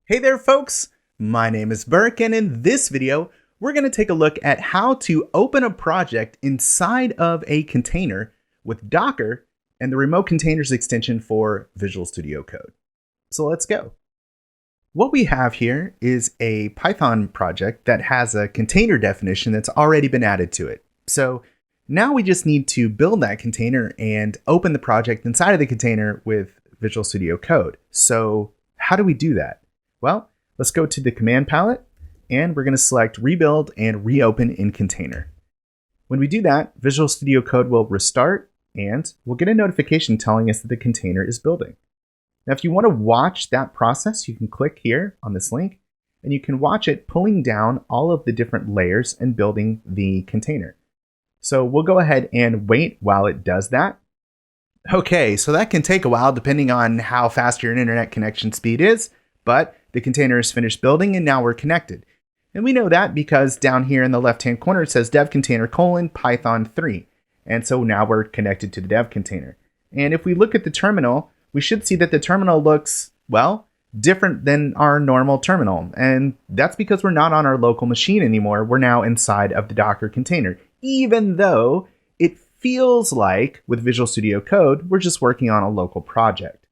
Hey there folks, my name is Burke, and in this video we're going to take a look at how to open a project inside of a container with Docker and the remote containers extension for Visual Studio Code. So let's go. What we have here is a Python project that has a container definition that's already been added to it. So now we just need to build that container and open the project inside of the container with Visual Studio Code. So how do we do that? Well, let's go to the command palette and we're going to select rebuild and reopen in container. When we do that, Visual Studio Code will restart and we'll get a notification telling us that the container is building. Now, if you want to watch that process, you can click here on this link and you can watch it pulling down all of the different layers and building the container. So we'll go ahead and wait while it does that. Okay, so that can take a while depending on how fast your internet connection speed is, but the container is finished building and now we're connected. And we know that because down here in the left-hand corner it says dev container Python 3. And so now we're connected to the dev container. And if we look at the terminal, we should see that the terminal looks, well, different than our normal terminal. And that's because we're not on our local machine anymore. We're now inside of the Docker container, even though it feels like with Visual Studio Code, we're just working on a local project.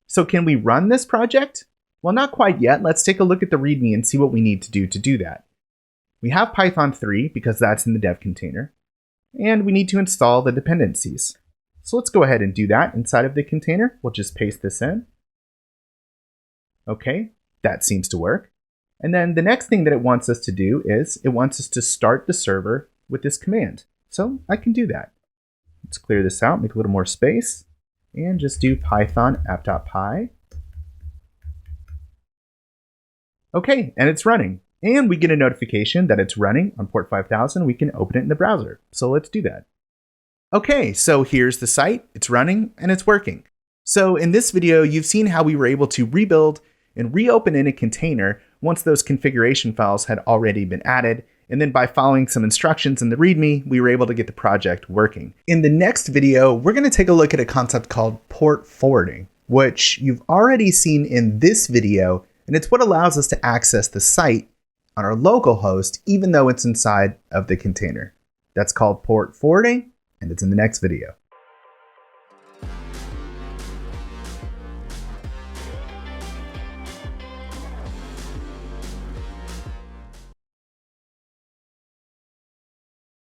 So can we run this project? Well, not quite yet. Let's take a look at the README and see what we need to do that. We have Python 3 because that's in the dev container, and we need to install the dependencies. So let's go ahead and do that inside of the container. We'll just paste this in. Okay, that seems to work. And then the next thing that it wants us to do is it wants us to start the server with this command. So I can do that. Let's clear this out, make a little more space, and just do python app.py. Okay, and it's running. And we get a notification that it's running on port 5000. We can open it in the browser. So let's do that. Okay, so here's the site. It's running and it's working. So in this video, you've seen how we were able to rebuild and reopen in a container once those configuration files had already been added. And then by following some instructions in the README, we were able to get the project working. In the next video, we're going to take a look at a concept called port forwarding, which you've already seen in this video. And it's what allows us to access the site on our local host, even though it's inside of the container. That's called port forwarding, and it's in the next video.